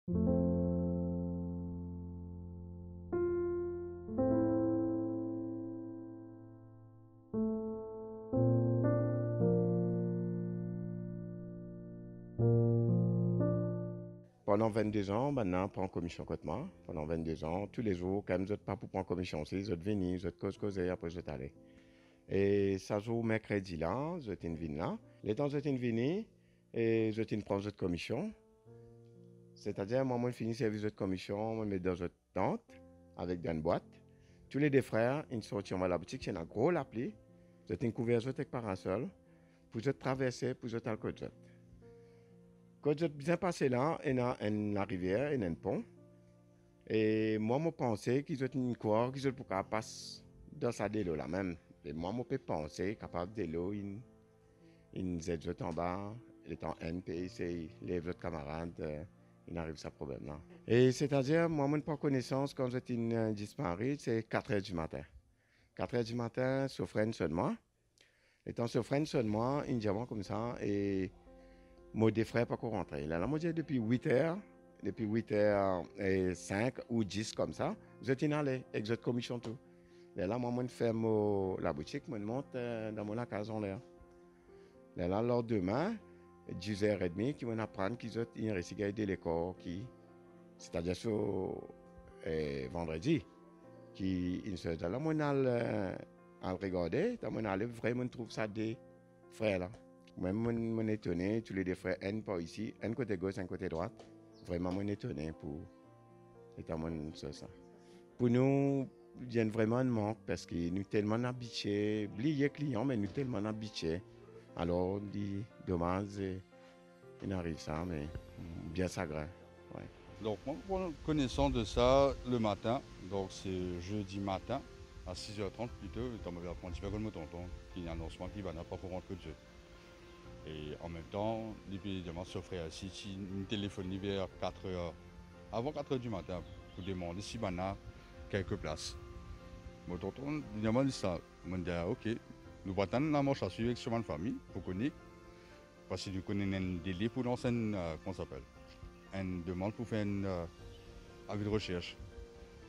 Pendant 22 ans, maintenant, prends commission contre moi. Pendant 22 ans, tous les jours, quand même, je pas pour prendre commission aussi, je venir, je causer, après je t'allais. Et ça joue mercredi là, je t'ai venu là. Les temps je t'ai venu, et je t'ai prends cette commission. C'est-à-dire, moi, je finis service de commission, je mets dans une tente, avec une boîte. Tous les deux frères, ils sortent à la boutique, c'est un gros l'appli. Je t'ai couvert, je t'ai parasol, pour je traverser, pour je t'aller côté. Quand je bien passé là, il y a une rivière, il y a un pont. Et moi, je pensais qu'ils ont une cour, qu'ils ont pour passer dans sa délo là même. Et moi, je pensais capable de l'eau, une Z en bas, étant NP, c'est les autres camarades, ils n'arrivent à ce problème là. Et c'est-à-dire, moi, je pas connaissance quand j'étais disparu, c'est 4 heures du matin. 4 heures du matin, sauf une seulement. Étant sauf une seulement, une diamant comme ça, et moi, des frères pas qu'on rentrer. Là, moi, depuis 8 heures, depuis 8 heures et 5 ou 10 comme ça, je suis allé avec cette commission tout. Là, moi, je fais la boutique, je monte dans mon case en l'air. Là, lors demain, 10h30, qui vont apprendre qu'ils ont une récidive de l'école, c'est-à-dire sur vendredi, qui une seule. Là, moi, à regarder, on allait vraiment trouver ça des frères là. Même mon étonné, tous les deux frères, un par ici, un côté gauche, un côté droite. Vraiment, mon étonné pour étant ça. Pour nous, il y a vraiment un manque parce que nous tellement habitués, oubliez clients, mais nous tellement habitués. Alors, dit dommage, il arrive ça, mais bien sagré. Ouais. Donc, moi, connaissant de ça le matin, donc c'est jeudi matin, à 6h30 plutôt, dans mon apprenti, mon tonton, qui annonce moi qu'il va n'a pas pour rentrer de jeu. Et en même temps, évidemment, s'offrait à City, une téléphone vers 4h, avant 4h du matin, pour demander si on a quelques places. Mon tonton, évidemment, dit ça. Je dit, ah, ok, nous partons la marche à suivre avec ma famille, pour connaître, parce que nous connaissons un délai pour lancer comment ça s'appelle, une demande pour faire un avis de recherche.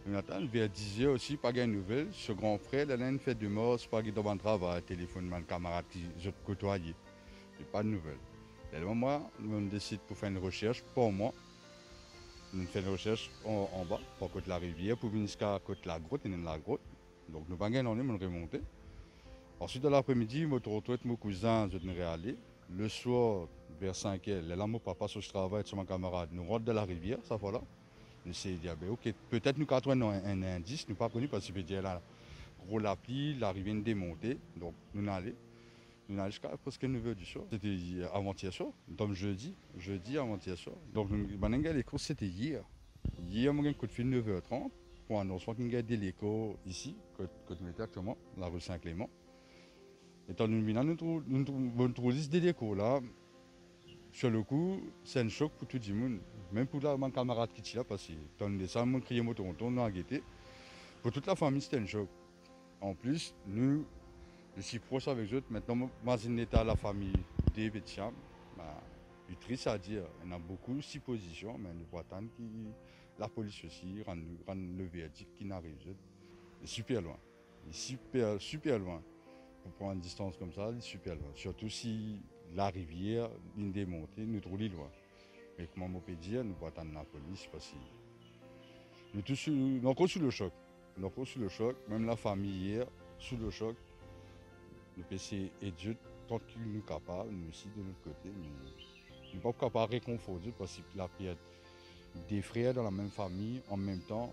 Le matin, vers 10h aussi, pas de nouvelles. Ce grand frère, il a une fête de mort, pas de dans travail, téléphone, mon camarade qui je côtoyé. Et pas de nouvelles. Et là, moi, on décide pour faire une recherche pour moi. On fait une recherche en bas, pour côté la rivière, pour venir jusqu'à côté la grotte, et la grotte. Donc, nous pas gagné, on remonté. Ensuite, dans l'après-midi, je me retrouve avec mon cousin, je suis aller. Le soir, vers 5h, là, mon papa, sur le travail, sur mon camarade, nous rentrons de la rivière, ça voilà. On s'est dit, ah ben, ok, peut-être nous avons un indice, nous pas connu parce que c'est là, gros l'appli, la rivière démontée. Donc, nous allons aller. Nous allons jusqu'à presque 9h du soir. C'était avant-hier soir, donc jeudi avant-hier soir. Donc, les courses, c'était hier. Hier, on a un coup de fil 9h30 pour annoncer qu'on a des l'écho ici, côté nous actuellement, la rue Saint-Clément. Et dans nous trouvons des l'écho là. Sur le coup, c'est un choc pour tout le monde. Même pour mon camarade qui est là, parce que dans le dessin, mon crié, mon tonton, on a guetté. Pour toute la famille, c'était un choc. En plus, nous, je suis proche avec eux. Maintenant, moi, je suis à la famille des Vétiam. C'est triste à dire. Il y en a beaucoup de suppositions, mais nous attendre que la police aussi rend le verdict qui n'arrive pas. C'est super loin. C'est super loin. Pour prendre une distance comme ça, c'est super loin. Surtout si la rivière, une démontée, nous trouve loin. Mais comment on peut dire, nous pas attendre la police parce que nous tous encore sous le choc. Nous encore sous le choc, même la famille hier, sous le choc. Nous pouvons essayer d'aider tant que nous sommes capables, nous aussi de notre côté. Mais nous ne sommes pas capables de réconforter parce que la période des frères dans la même famille, en même temps,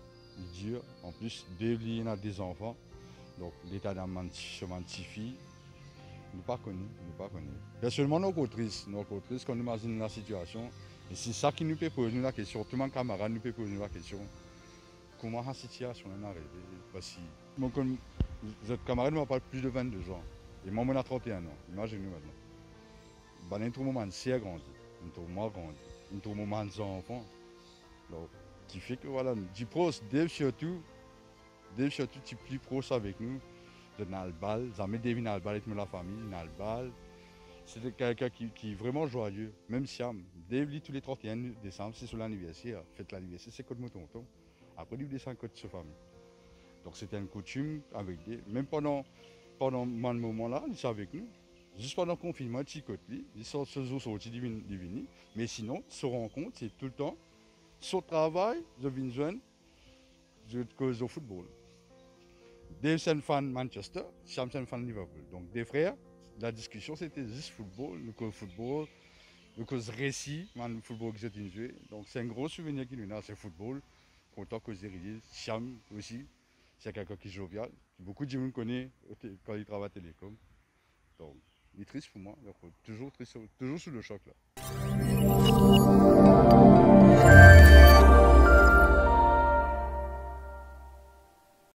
dur. En plus, deux liens à des enfants. Donc l'état d'un petit fille, nous pas connu, Personnellement, nous sommes tristes quand nous imaginons la situation. Et c'est ça qui nous peut poser la question. Tout mon camarade nous peut poser la question. Comment la situation est arrivée? Parce que votre camarade m'a pas plus de 22 ans. Et moi, j'ai 31 ans. Imaginez-vous maintenant. Ben, il y a un moment c'est grandi. Il y a un moment grandi. Il y a un moment des enfants. Donc, qui fait que voilà, du proche, surtout, tu es plus proche avec nous. Dans le bal, jamais devine dans le bal avec la famille, dans le bal. C'était quelqu'un qui est vraiment joyeux, même si Dave tous les 31 décembre, c'est sur l'anniversaire, fête l'anniversaire, c'est comme mon tonton. Après, il descend de sa famille. Donc c'était une coutume avec des. Même pendant mon moment-là, il est avec nous. Juste pendant le confinement, il côté lui, il sort ce jour sorti divini. Mais sinon, se rencontre, c'est tout le temps. Son travail, je viens jeune, je cause au football. Dave c'est un fan Manchester, Sam c'est un fan Liverpool. Donc des frères, la discussion c'était juste football, nous cause récit, le football que j'ai joué. Donc c'est un gros souvenir qui nous a, c'est football. Content que j'ai réalisé. Siam aussi, c'est quelqu'un qui est jovial. Beaucoup de gens me connaissent quand il travaille à Télécom. Donc, il est triste pour moi. Donc, toujours triste, toujours sous le choc là.